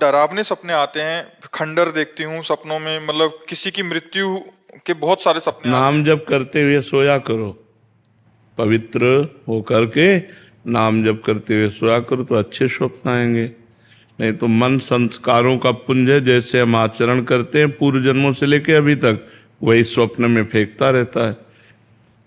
डरावने सपने आते हैं, खंडर देखती हूँ सपनों में, मतलब किसी की मृत्यु के बहुत सारे सपने आते नाम जप करते हुए सोया करो, पवित्र होकर के नाम जप करते हुए सोया करो तो अच्छे स्वप्न आएंगे। नहीं तो मन संस्कारों का पुंज है, जैसे हम आचरण करते हैं पूर्व जन्मों से लेके अभी तक, वही स्वप्न में फेंकता रहता है।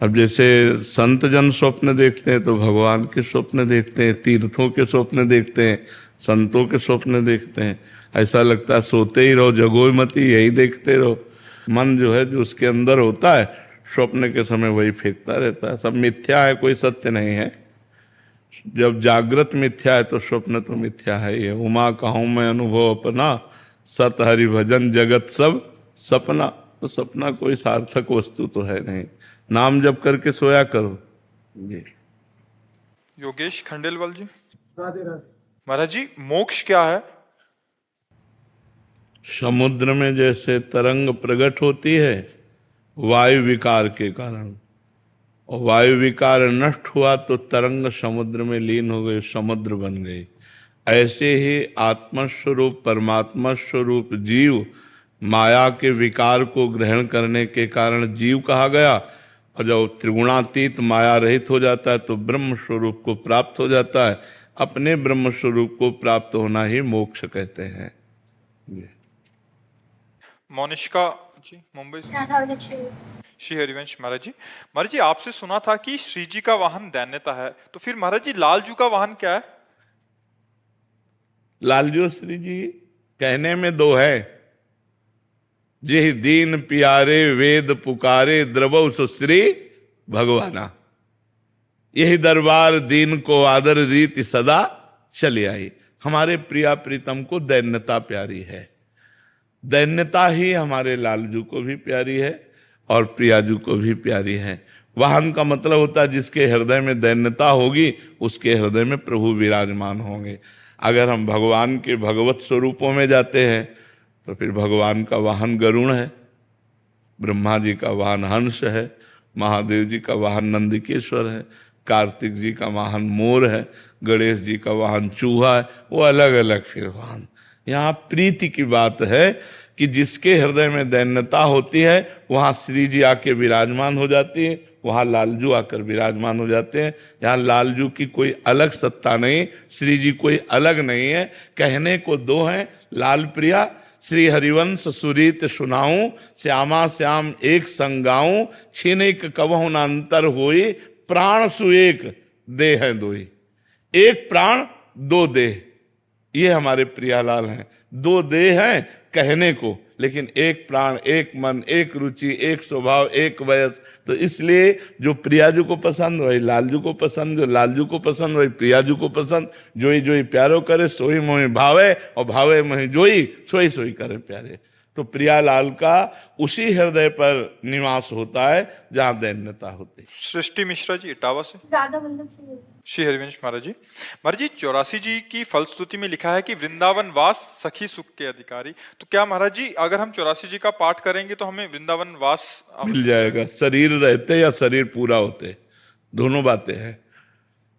अब जैसे संत जन स्वप्न देखते हैं तो भगवान के स्वप्न देखते हैं, तीर्थों के स्वप्न देखते हैं, संतों के स्वप्न देखते हैं। ऐसा लगता है सोते ही रहो, जगो मती, यही देखते रहो। मन जो है, जो उसके अंदर होता है, स्वप्न के समय वही फेंकता रहता है। सब मिथ्या है, कोई सत्य नहीं है। जब जागृत मिथ्या है तो स्वप्न तो मिथ्या है। ये उमा कहूँ मैं अनुभव अपना, सत हरि भजन जगत सब सपना। तो सपना कोई सार्थक वस्तु तो है नहीं। नाम जप करके सोया करो जी। योगेश खंडेलवाल जी, राधे राधे। महाराज जी, मोक्ष क्या है? समुद्र में जैसे तरंग प्रकट होती है वायु विकार के कारण, और वायु विकार नष्ट हुआ तो तरंग समुद्र में लीन हो गई, समुद्र बन गई। ऐसे ही आत्मस्वरूप परमात्मा स्वरूप जीव माया के विकार को ग्रहण करने के कारण जीव कहा गया, और जब त्रिगुणातीत माया रहित हो जाता है तो ब्रह्म स्वरूप को प्राप्त हो जाता है। अपने ब्रह्म स्वरूप को प्राप्त होना ही मोक्ष कहते हैं। मोनिष्का जी, मुंबई से। श्री हरिवंश महाराज जी, आपसे सुना था कि श्री जी का वाहन दैन्यता है, तो फिर महाराज जी लालजू का वाहन क्या है? लालजू श्री जी कहने में दो है, जे दीन प्यारे वेद पुकारे द्रवौ सुश्री भगवाना। यही दरबार दीन को आदर रीति सदा चली आई। हमारे प्रिया प्रीतम को दैन्यता प्यारी है। दैन्यता ही हमारे लालजू को भी प्यारी है और प्रियाजू को भी प्यारी है। वाहन का मतलब होता है जिसके हृदय में दैन्यता होगी उसके हृदय में प्रभु विराजमान होंगे। अगर हम भगवान के भगवत स्वरूपों में जाते हैं तो फिर भगवान का वाहन गरुण है, ब्रह्मा जी का वाहन हंस है, महादेव जी का वाहन नंदिकेश्वर है, कार्तिक जी का वाहन मोर है, गणेश जी का वाहन चूहा है। वो अलग अलग फिर वाहन। यहाँ प्रीति की बात है कि जिसके हृदय में दैन्यता होती है वहाँ श्री जी आके विराजमान हो जाती है, वहाँ लालजू आकर विराजमान हो जाते हैं। यहाँ लालजू की कोई अलग सत्ता नहीं, श्री जी कोई अलग नहीं है। कहने को दो हैं, लाल प्रिया श्री हरिवंश सुरीत सुनाऊं, श्यामा श्याम एक संगाऊं, छीनिक कबहु न अंतर होई, प्राण सुएक देह है दोई। एक प्राण दो देह, ये हमारे प्रियालाल हैं। दो देह हैं कहने को, लेकिन एक प्राण, एक मन, एक रुचि, एक स्वभाव, एक वयस। तो इसलिए जो प्रियाजू को पसंद वही लालजू को पसंद, जो लालजू को पसंद वही प्रियाजू को पसंद। जोई जोई प्यारो करे सोई मोहि भावे, और भावे मोहि जोई सोई सोई करे प्यारे। तो प्रियालाल का उसी हृदय पर निवास होता है जहाँ दैन्यता होती है। सृष्टि मिश्रा जी, इटावा से। राधा वल्लभ से। श्री हरिवंश महाराज जी 84 जी की फलश्रुति में लिखा है कि वृंदावन वास सखी सुख के अधिकारी। तो क्या महाराज जी अगर हम 84 जी का पाठ करेंगे तो हमें वृंदावन वास मिल जाएगा? शरीर रहते या शरीर पूरा होते, दोनों बातें हैं।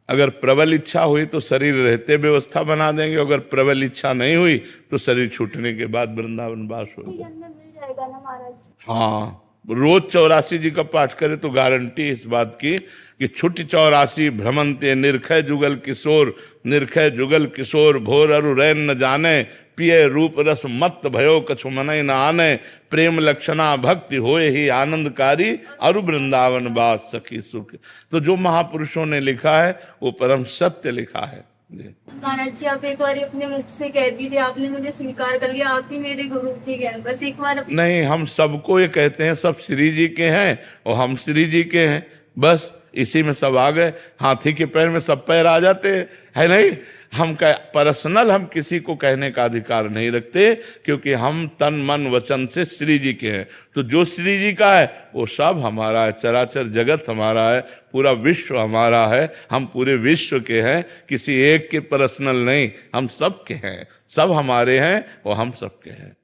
अगर प्रबल इच्छा हुई तो शरीर रहते व्यवस्था बना देंगे, अगर प्रबल इच्छा नहीं हुई तो शरीर छूटने के बाद वृंदावन वास होगा। मिल जाएगा ना महाराज? हाँ, रोज 84 जी का पाठ करे तो गारंटी इस बात की कि छुट 84 भ्रमंते निरखय जुगल किशोर, निरखय जुगल किशोर भोर अरु रैन न जाने, पिय रूप रस मत भयो कछु मनय न आने, प्रेम लक्षणा भक्ति होए ही आनंदकारी, अरु वृंदावन वास सखी सुख। तो जो महापुरुषों ने लिखा है वो परम सत्य लिखा है। महाराज जी आप एक बार अपने मुख से कह दीजिए, आपने मुझे स्वीकार कर लिया, आप ही मेरे गुरु जी हैं, बस एक बार। नहीं, हम सबको ये कहते हैं, सब श्री जी के हैं और हम श्री जी के हैं, बस इसी में सब आ गए। हाथी के पैर में सब पैर आ जाते हैं, है नहीं? हम पर्सनल हम किसी को कहने का अधिकार नहीं रखते, क्योंकि हम तन मन वचन से श्री जी के हैं। तो जो श्री जी का है वो सब हमारा है, चराचर जगत हमारा है, पूरा विश्व हमारा है, हम पूरे विश्व के हैं, किसी एक के पर्सनल नहीं, हम सब के हैं, सब हमारे हैं और हम सब के हैं।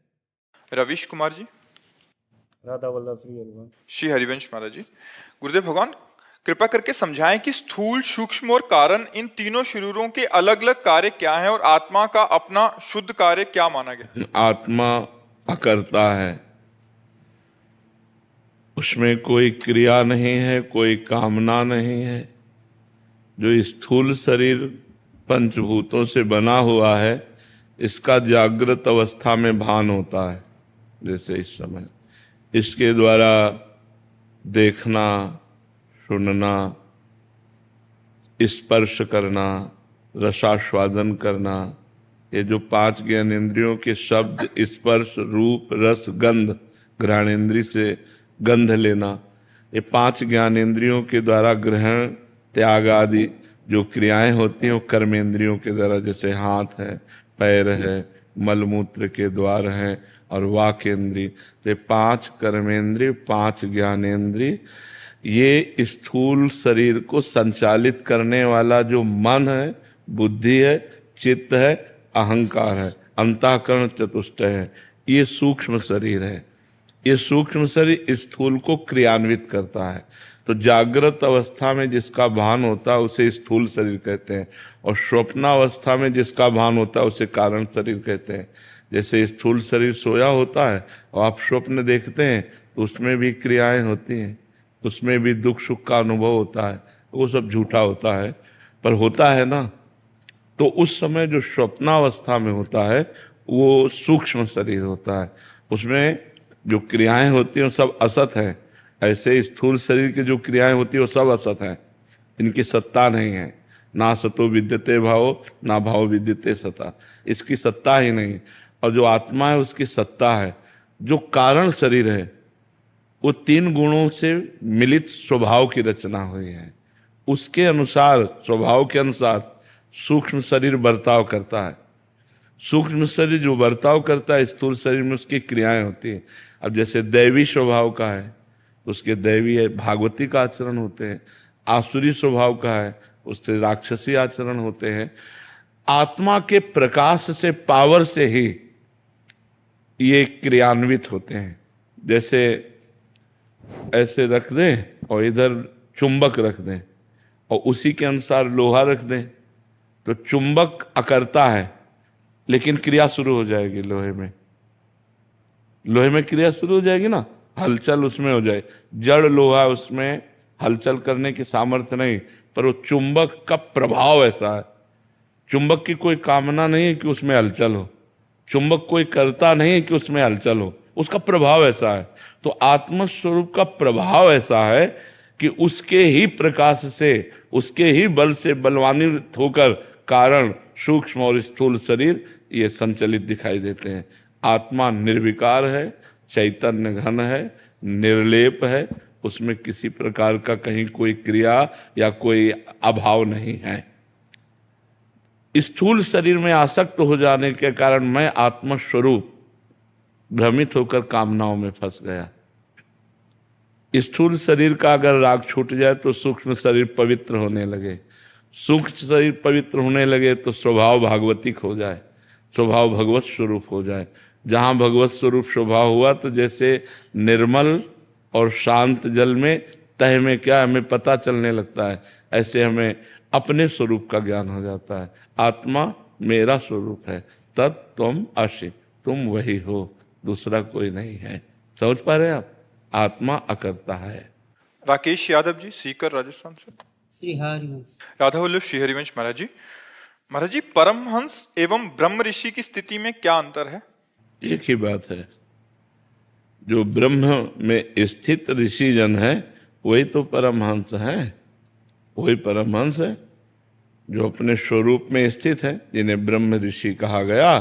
रवीश कुमार जी, राधा वल्लभ श्री हरिवंश। श्री हरिवंश महाराज जी, गुरुदेव भगवान कृपया करके समझाएं कि स्थूल, सूक्ष्म और कारण, इन तीनों शरीरों के अलग अलग कार्य क्या हैं और आत्मा का अपना शुद्ध कार्य क्या माना गया। आत्मा अकर्ता है, उसमें कोई क्रिया नहीं है, कोई कामना नहीं है। जो स्थूल शरीर पंचभूतों से बना हुआ है, इसका जागृत अवस्था में भान होता है। जैसे इस समय इसके द्वारा देखना, सुनना, स्पर्श करना, रसास्वादन करना, ये जो 5 ज्ञानेंद्रियों के शब्द, स्पर्श, रूप, रस, गंध, घ्राणेन्द्रिय से गंध लेना, ये 5 ज्ञानेंद्रियों के द्वारा ग्रहण, त्याग आदि जो क्रियाएं होती हैं वो कर्मेंद्रियों के द्वारा, जैसे हाथ है, पैर है, मलमूत्र के द्वार हैं और वाक इंद्रिय। तो ये 5 कर्मेंद्रिय, 5 ज्ञानेंद्रिय, ये स्थूल शरीर को संचालित करने वाला जो मन है, बुद्धि है, चित्त है, अहंकार है, अंतःकरण चतुष्टय है, ये सूक्ष्म शरीर है। ये सूक्ष्म शरीर स्थूल को क्रियान्वित करता है। तो जागृत अवस्था में जिसका भान होता है उसे स्थूल शरीर कहते हैं, और स्वप्नावस्था में जिसका भान होता है उसे कारण शरीर कहते हैं। जैसे स्थूल शरीर सोया होता है और आप स्वप्न देखते हैं तो उसमें भी क्रियाएं होती हैं, उसमें भी दुख सुख का अनुभव होता है, वो सब झूठा होता है, पर होता है ना। तो उस समय जो स्वप्नावस्था में होता है वो सूक्ष्म शरीर होता है, उसमें जो क्रियाएं होती हैं वो सब असत है। ऐसे स्थूल शरीर की जो क्रियाएं होती है वो सब असत है, इनकी सत्ता नहीं है। ना सतो विद्यते भाव, ना भाव विद्यते सता, इसकी सत्ता ही नहीं। और जो आत्मा है उसकी सत्ता है। जो कारण शरीर है वो 3 गुणों से मिलित स्वभाव की रचना हुई है, उसके अनुसार, स्वभाव के अनुसार सूक्ष्म शरीर बर्ताव करता है। सूक्ष्म शरीर जो बर्ताव करता है स्थूल शरीर में उसकी क्रियाएं होती हैं। अब जैसे दैवी स्वभाव का है तो उसके दैवी है, भागवती का आचरण होते हैं। आसुरी स्वभाव का है, उससे राक्षसी आचरण होते हैं। आत्मा के प्रकाश से, पावर से ही ये क्रियान्वित होते हैं। जैसे ऐसे रख दें और इधर चुंबक रख दें और उसी के अनुसार लोहा रख दें तो चुंबक अकर्ता है, लेकिन क्रिया शुरू हो जाएगी लोहे में। लोहे में क्रिया शुरू हो जाएगी ना, हलचल उसमें हो जाए। जड़ लोहा, उसमें हलचल करने की सामर्थ्य नहीं, पर वो चुंबक का प्रभाव ऐसा है। चुंबक की कोई कामना नहीं है कि उसमें हलचल हो, चुंबक कोई करता नहीं है कि उसमें हलचल हो, उसका प्रभाव ऐसा है। तो आत्म स्वरूप का प्रभाव ऐसा है कि उसके ही प्रकाश से, उसके ही बल से बलवान्वित होकर कारण सूक्ष्म और स्थूल शरीर ये संचलित दिखाई देते हैं। आत्मा निर्विकार है, चैतन्य घन है, निर्लेप है, उसमें किसी प्रकार का कहीं कोई क्रिया या कोई अभाव नहीं है। स्थूल शरीर में आसक्त हो जाने के कारण मैं आत्मस्वरूप भ्रमित होकर कामनाओं में फंस गया। स्थूल शरीर का अगर राग छूट जाए तो सूक्ष्म शरीर पवित्र होने लगे, सूक्ष्म शरीर पवित्र होने लगे तो स्वभाव भागवतिक हो जाए, स्वभाव भगवत स्वरूप हो जाए। जहां भगवत स्वरूप स्वभाव हुआ तो जैसे निर्मल और शांत जल में तह में क्या हमें पता चलने लगता है, ऐसे हमें अपने स्वरूप का ज्ञान हो जाता है। आत्मा मेरा स्वरूप है, तत्त्वम् असि, तुम वही हो, दूसरा कोई नहीं है। समझ पा रहे हैं आप? आत्मा अकर्ता है। राकेश यादव जी, सीकर, राजस्थान से। श्री हरिवंश। राधा वल्लभ श्री हरिवंश महाराज जी। महाराज जी, परमहंस एवं ब्रह्म ऋषि की स्थिति में क्या अंतर है? एक ही बात है, जो ब्रह्म में स्थित ऋषि जन है वही तो परमहंस है, वही परमहंस है। जो अपने स्वरूप में स्थित है, जिन्हें ब्रह्म ऋषि कहा गया,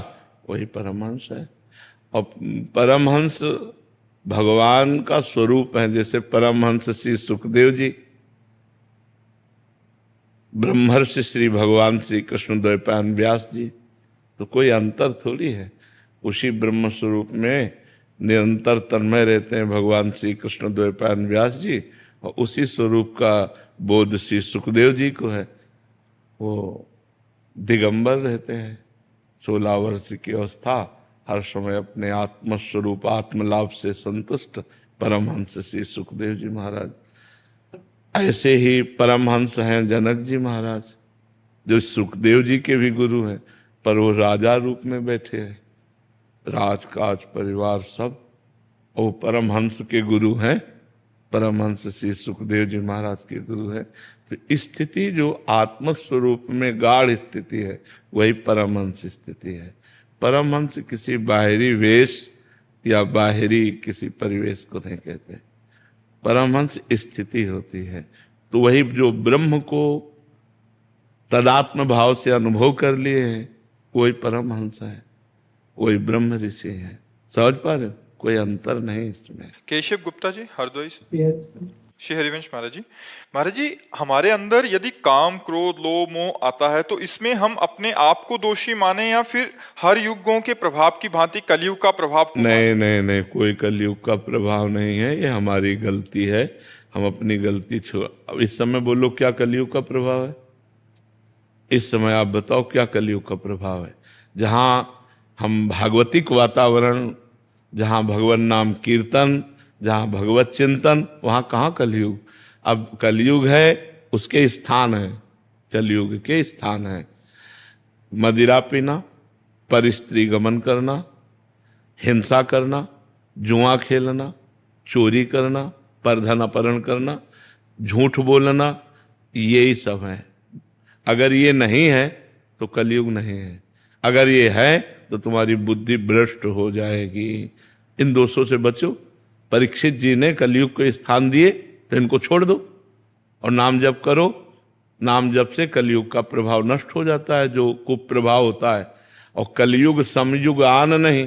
वही परमहंस है। और परमहंस भगवान का स्वरूप है। जैसे परमहंस श्री सुखदेव जी ब्रह्मर्षि श्री भगवान श्री कृष्ण द्वैपायन व्यास जी, तो कोई अंतर थोड़ी है। उसी ब्रह्म स्वरूप में निरंतर तन्मय रहते हैं भगवान श्री कृष्ण द्वैपायन व्यास जी, और उसी स्वरूप का बोध श्री सुखदेव जी को है। वो दिगंबर रहते हैं, 16 वर्ष की अवस्था, हर समय अपने आत्मस्वरूप आत्मलाभ से संतुष्ट परमहंस श्री सुखदेव जी महाराज। ऐसे ही परमहंस हैं जनक जी महाराज, जो सुखदेव जी के भी गुरु हैं, पर वो राजा रूप में बैठे हैं, राजकाज परिवार सब, वो परमहंस के गुरु हैं, परमहंस श्री सुखदेव जी महाराज के गुरु हैं। तो स्थिति जो आत्म स्वरूप में गाढ़ स्थिति है, वही परमहंस स्थिति है। परमहंस किसी बाहरी वेश या बाहरी किसी परिवेश को नहीं कहते, परमहंस स्थिति होती है। तो वही जो ब्रह्म को तदात्म भाव से अनुभव कर लिए हैं, वही परमहंस है, वही ब्रह्म ऋषि है। समझ पा रहे हो? कोई अंतर नहीं इसमें। केशव गुप्ता जी हरदोई से। श्री हरिवंश महाराज जी, हमारे अंदर यदि काम क्रोध लोभ मोह आता है तो इसमें हम अपने आप को दोषी माने या फिर हर युगों के प्रभाव की भांति कलयुग का प्रभाव? नहीं नहीं नहीं, कोई कलयुग का प्रभाव नहीं है, ये हमारी गलती है, हम अपनी गलती छोड़। अब इस समय बोलो क्या कलयुग का प्रभाव है? इस समय आप बताओ क्या कलयुग का प्रभाव है? जहां हम भागवतिक वातावरण, जहां भगवान नाम कीर्तन, जहां भगवत चिंतन, वहां कहाँ कलयुग? अब कलयुग है उसके स्थान है, कलयुग के स्थान है मदिरा पीना, परस्त्री गमन करना, हिंसा करना, जुआ खेलना, चोरी करना, परधन अपहरण करना, झूठ बोलना, यही सब है। अगर ये नहीं है तो कलयुग नहीं है, अगर ये है तो तुम्हारी बुद्धि भ्रष्ट हो जाएगी। इन दोषों से बचो। परीक्षित जी ने कलयुग को स्थान दिए तो इनको छोड़ दो और नाम जप करो। नाम जप से कलयुग का प्रभाव नष्ट हो जाता है, जो कुप्रभाव होता है। और कलयुग समयुग आन नहीं,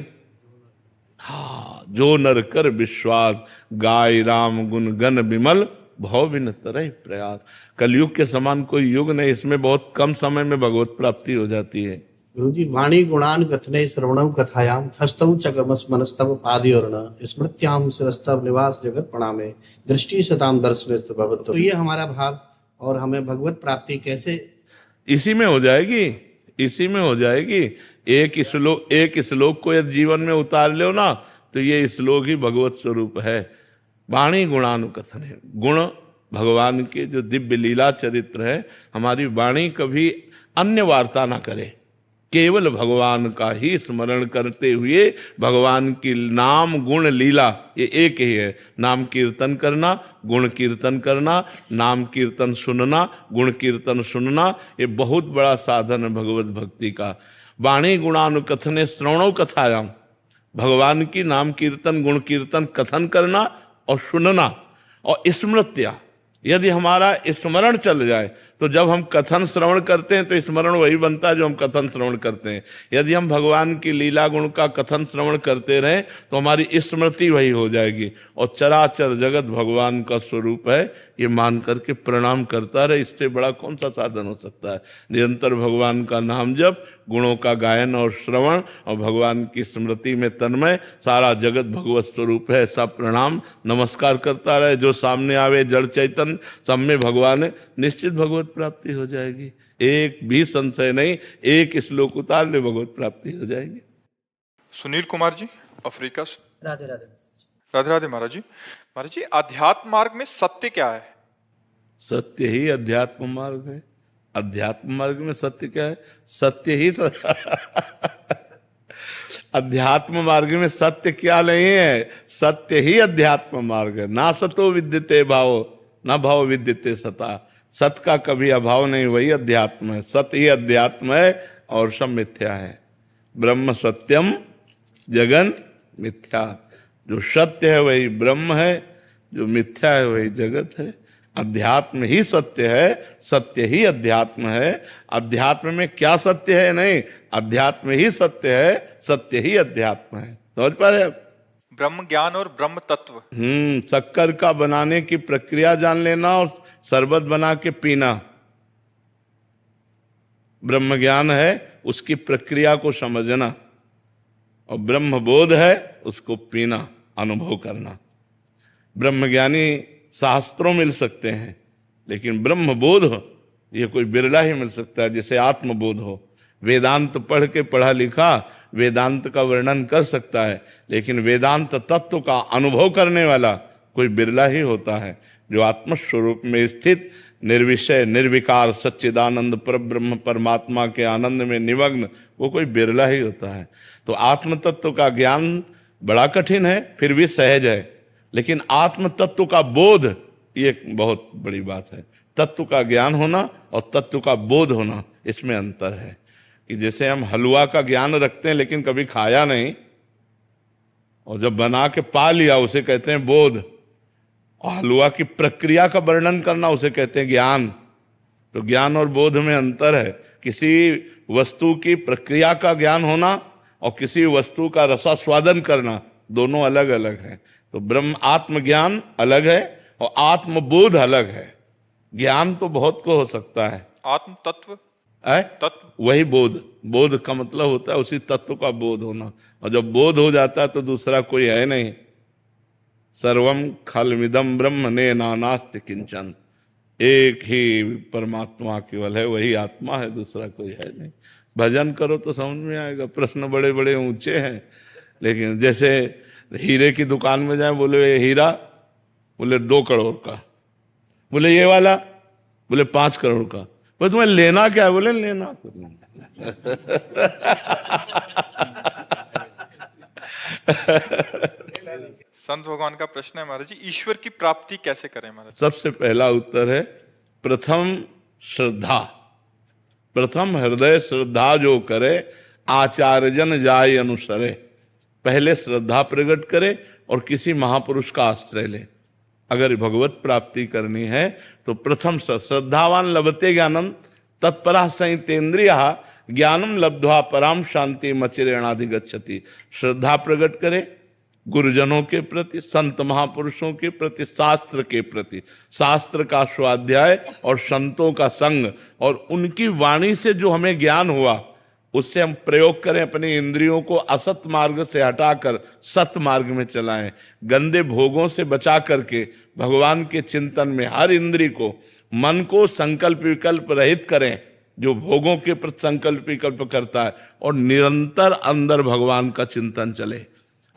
हाँ, जो नर कर विश्वास, गाय राम गुण गण विमल, भव बिन तरह प्रयास। कलयुग के समान कोई युग नहीं, इसमें बहुत कम समय में भगवत प्राप्ति हो जाती है। गुरु जी, वाणी गुणान कथने श्रवणम कथायाम हस्तौ च कर्मस मनस्तव पादिवर्ण स्मृत्याम शिरस्तव निवास जगत प्रणामे दृष्टि सताम दर्शनस्तु भगवत। तो ये हमारा भाव, और हमें भगवत प्राप्ति कैसे इसी में हो जाएगी, इसी में हो जाएगी। एक श्लोक को यदि जीवन में उतार लो ना, तो ये श्लोक ही भगवत स्वरूप है। वाणी गुणानुकथन है, गुण भगवान के जो दिव्य लीला चरित्र है, हमारी वाणी कभी अन्य वार्ता ना करे, केवल भगवान का ही स्मरण करते हुए भगवान की नाम गुण लीला, ये एक ही है। नाम कीर्तन करना, गुण कीर्तन करना, नाम कीर्तन सुनना, गुण कीर्तन सुनना, ये बहुत बड़ा साधन है भगवत भक्ति का। वाणी गुणानुकथने श्रवणो कथायाम, भगवान की नाम कीर्तन गुण कीर्तन कथन करना और सुनना और स्मृत्या। यदि हमारा स्मरण चल जाए तो जब हम कथन श्रवण करते हैं तो स्मरण वही बनता है जो हम कथन श्रवण करते हैं। यदि हम भगवान की लीला गुण का कथन श्रवण करते रहें तो हमारी स्मृति वही हो जाएगी, और चराचर जगत भगवान का स्वरूप है ये मान करके प्रणाम करता रहे। इससे बड़ा कौन सा साधन हो सकता है? निरंतर भगवान का नाम जप, गुणों का गायन और श्रवण, और भगवान की स्मृति में तन्मय, सारा जगत भगवत स्वरूप है, सब प्रणाम नमस्कार करता रहे। जो सामने आवे जड़ चैतन्य, सब में भगवान है, निश्चित भगवत प्राप्ति हो जाएगी। एक भी संशय नहीं, एक श्लोक उतार ले भगवत प्राप्ति हो जाएगी। सुनील कुमार जी अफ्रीका से। राधे राधे। राधे राधे महाराज जी, अध्यात्म मार्ग में सत्य क्या है? सत्य ही अध्यात्म मार्ग है। अध्यात्म मार्ग में सत्य क्या है? सत्य ही अध्यात्म मार्ग में सत्य क्या नहीं है? सत्य ही अध्यात्म मार्ग है। ना सतो विद्यते भावो, ना भाव विद्यते सता। सत्य का कभी अभाव नहीं, वही अध्यात्म है। सत्य ही अध्यात्म है और सब मिथ्या है। ब्रह्म सत्यम जगन मिथ्या। जो सत्य है वही ब्रह्म है, जो मिथ्या है वही जगत है। अध्यात्म ही सत्य है, सत्य ही अध्यात्म है। अध्यात्म में क्या सत्य है? नहीं, अध्यात्म ही सत्य है, सत्य ही अध्यात्म है। समझ पा रहे? ब्रह्म ज्ञान और ब्रह्म तत्व। शक्कर का बनाने की प्रक्रिया जान लेना और शरबत बना के पीना, ब्रह्म ज्ञान है, उसकी प्रक्रिया को समझना, और ब्रह्म बोध है, उसको पीना, अनुभव करना। ब्रह्म ज्ञानी शास्त्रों मिल सकते हैं, लेकिन ब्रह्म बोध ये कोई बिरला ही मिल सकता है, जैसे आत्मबोध हो। वेदांत पढ़ के पढ़ा लिखा वेदांत का वर्णन कर सकता है, लेकिन वेदांत तत्व का अनुभव करने वाला कोई बिरला ही होता है। जो आत्मस्वरूप में स्थित निर्विषय निर्विकार सच्चिदानंद परब्रह्म परमात्मा के आनंद में निमग्न, वो कोई बिरला ही होता है। तो आत्म तत्व का ज्ञान बड़ा कठिन है, फिर भी सहज है। लेकिन आत्म तत्व का बोध ये एक बहुत बड़ी बात है। तत्व का ज्ञान होना और तत्व का बोध होना, इसमें अंतर है। कि जैसे हम हलवा का ज्ञान रखते हैं लेकिन कभी खाया नहीं, और जब बना के पा लिया उसे कहते हैं बोध, और हलवा की प्रक्रिया का वर्णन करना उसे कहते हैं ज्ञान। तो ज्ञान और बोध में अंतर है। किसी वस्तु की प्रक्रिया का ज्ञान होना और किसी वस्तु का रसास्वादन करना, दोनों अलग अलग है। तो ब्रह्म आत्मज्ञान अलग है और आत्मबोध अलग है। ज्ञान तो बहुत को हो सकता है, आत्म तत्व तत्व वही बोध, बोध का मतलब होता है उसी तत्व का बोध होना। और जब बोध हो जाता है तो दूसरा कोई है नहीं। सर्वम खलमिदम ब्रह्म ने नानास्ति किंचन, एक ही परमात्मा केवल है, वही आत्मा है, दूसरा कोई है नहीं। भजन करो तो समझ में आएगा। प्रश्न बड़े बड़े ऊंचे हैं, लेकिन जैसे हीरे की दुकान में जाए, बोले ये हीरा, बोले 2 करोड़ का, बोले ये वाला, बोले 5 करोड़ का, बोले तुम्हें लेना क्या है, बोले लेना संत भगवान का प्रश्न है महाराज जी, ईश्वर की प्राप्ति कैसे करें महाराज? सबसे पहला उत्तर है प्रथम श्रद्धा। प्रथम हृदय श्रद्धा जो करे, आचार्यजन जाय अनुसरे। पहले श्रद्धा प्रकट करे और किसी महापुरुष का आश्रय ले। अगर भगवत प्राप्ति करनी है तो प्रथम श्रद्धावान लभते ज्ञानम तत्परा संयतेन्द्रिया ज्ञानम लब्ध्वा पराम शांति मचिरेणाधिगच्छति। श्रद्धा प्रकट करे गुरुजनों के प्रति, संत महापुरुषों के प्रति, शास्त्र के प्रति, शास्त्र का स्वाध्याय और संतों का संग, और उनकी वाणी से जो हमें ज्ञान हुआ उससे हम प्रयोग करें। अपनी इंद्रियों को असत मार्ग से हटाकर सत मार्ग में चलाएं। गंदे भोगों से बचा करके भगवान के चिंतन में हर इंद्री को, मन को संकल्प विकल्प रहित करें, जो भोगों के प्रति संकल्प विकल्प करता है, और निरंतर अंदर भगवान का चिंतन चले।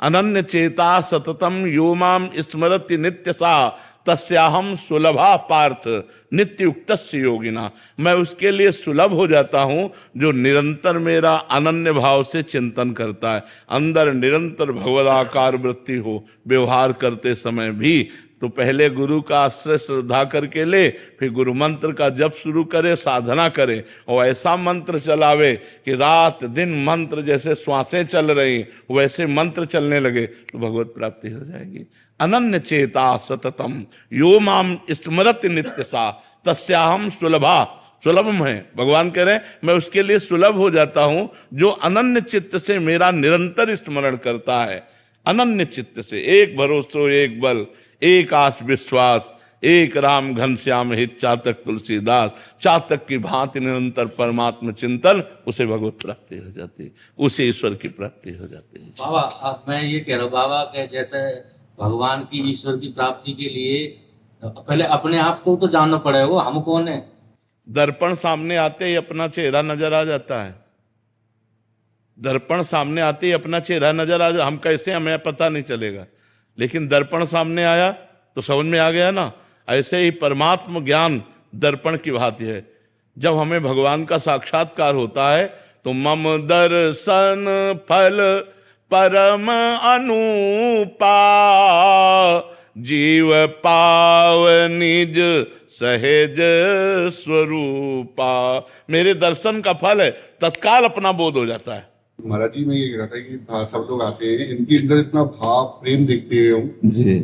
अनन्य चेता सततम यो माम स्मरति नित्य सा तस्याहम सुलभा पार्थ नित्य युक्तस्य योगिना। मैं उसके लिए सुलभ हो जाता हूं जो निरंतर मेरा अनन्य भाव से चिंतन करता है। अंदर निरंतर भगवदाकार वृत्ति हो व्यवहार करते समय भी। तो पहले गुरु का आश्रय श्रद्धा करके ले, फिर गुरु मंत्र का जप शुरू करे, साधना करे, और ऐसा मंत्र चलावे कि रात दिन मंत्र जैसे श्वासें चल रही वैसे मंत्र चलने लगे, तो भगवत प्राप्ति हो जाएगी। अनन्य चेता सततम यो माम स्मरति नित्य सा तस्याहम सुलभा। सुलभ है, भगवान कह रहे हैं मैं उसके लिए सुलभ हो जाता हूं जो अनन्य चित्त से मेरा निरंतर स्मरण करता है। अनन्य चित्त से, एक भरोसो एक बल, एक आस विश्वास, एक राम घनश्याम हित चातक तुलसीदास। चातक की भांति निरंतर परमात्मा चिंतन, उसे भगवत प्राप्ति हो जाती है, उसे ईश्वर की प्राप्ति हो जाती है। बाबा अब मैं ये कह रहा हूँ बाबा के जैसे भगवान की ईश्वर की प्राप्ति के लिए तो पहले अपने आप को तो जानना पड़ेगा, हम कौन है। दर्पण सामने आते ही अपना चेहरा नजर आ जाता है। दर्पण सामने आते ही अपना चेहरा नजर आ जाता, हम कैसे हमें पता नहीं चलेगा, लेकिन दर्पण सामने आया तो समझ में आ गया ना। ऐसे ही परमात्म ज्ञान दर्पण की भांति है। जब हमें भगवान का साक्षात्कार होता है तो मम दर्शन फल परम अनुपा जीव पाव निज सहज स्वरूपा। मेरे दर्शन का फल है, तत्काल अपना बोध हो जाता है। महाराज जी मैं ये कह रहा था कि सब लोग आते हैं, इनके अंदर इतना भाव प्रेम देखते हैं जी,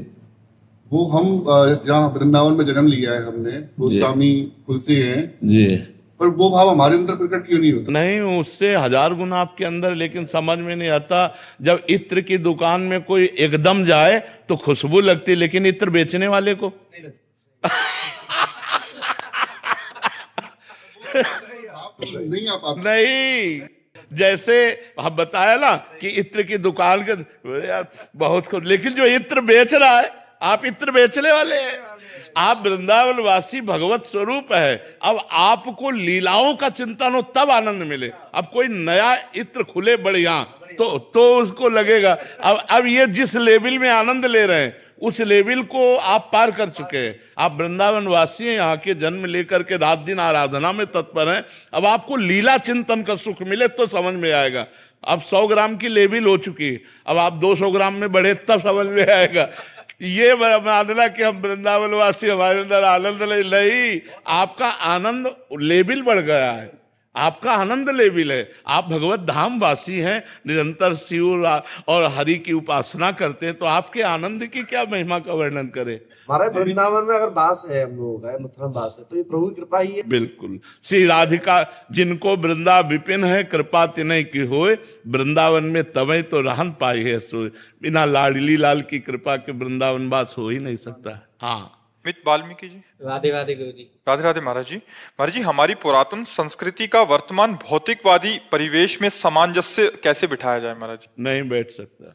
वो हम जहाँ वृंदावन में जन्म लिया है हमने, गोस्वामी तुलसी हैं जी, पर वो भाव हमारे अंदर प्रकट क्यों नहीं होता? नहीं, उससे 1000 गुना आपके अंदर, लेकिन समझ में नहीं आता। जब इत्र की दुकान में कोई एकदम जाए तो खुशबू लगती, लेकिन इत्र बेचने वाले को नहीं आप नहीं। जैसे आप बताया ना कि इत्र की दुकान के यार बहुत कुछ, लेकिन जो इत्र बेच रहा है, आप इत्र बेचने वाले हैं। आप वृंदावन वासी भगवत स्वरूप है। अब आपको लीलाओं का चिंतन हो तब आनंद मिले। अब कोई नया इत्र खुले बढ़िया तो उसको लगेगा अब ये जिस लेवल में आनंद ले रहे हैं उस लेवल को आप पार कर चुके हैं। आप वृंदावन वासी हैं, यहाँ के जन्म लेकर के रात दिन आराधना में तत्पर हैं। अब आपको लीला चिंतन का सुख मिले तो समझ में आएगा। अब 100 ग्राम की लेवल हो चुकी है, अब आप 200 ग्राम में बढ़े तब समझ में आएगा। ये मानना कि हम वृंदावन वासी हमारे अंदर आनंद नहीं, आपका आनंद लेवल बढ़ गया है, आपका आनंद लेवल है। आप भगवत धाम वासी हैं, निरंतर शिव और हरि की उपासना करते हैं, तो आपके आनंद की क्या महिमा का वर्णन करें। हमारे वृंदावन में अगर वास है, हम लोगों का मथुरा वास है, तो ये प्रभु की कृपा ही है। बिल्कुल। श्री राधिका जिनको वृंदा विपिन है, कृपा तिनय की होए, वृंदावन में तवै तो रहन पाई है सोए। बिना लाडली लाल की कृपा के वृंदावन वास हो ही नहीं सकता। हाँ मित वाल्मीकि जी। राधे राधे गुरु जी। राधे राधे महाराज जी। महाराज जी, हमारी पुरातन संस्कृति का वर्तमान भौतिकवादी परिवेश में सामंजस्य कैसे बिठाया जाए महाराज जी? नहीं बैठ सकता,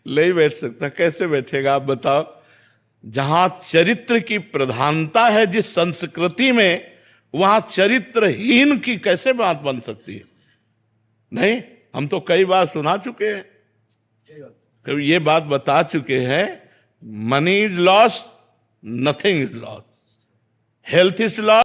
नहीं बैठ सकता। कैसे बैठेगा आप बताओ? जहां चरित्र की प्रधानता है जिस संस्कृति में, वहां चरित्रहीन की कैसे बात बन सकती है? नहीं, हम तो कई बार सुना चुके हैं, कभी ये बात बता चुके हैं, money is lost, nothing is lost, health is lost,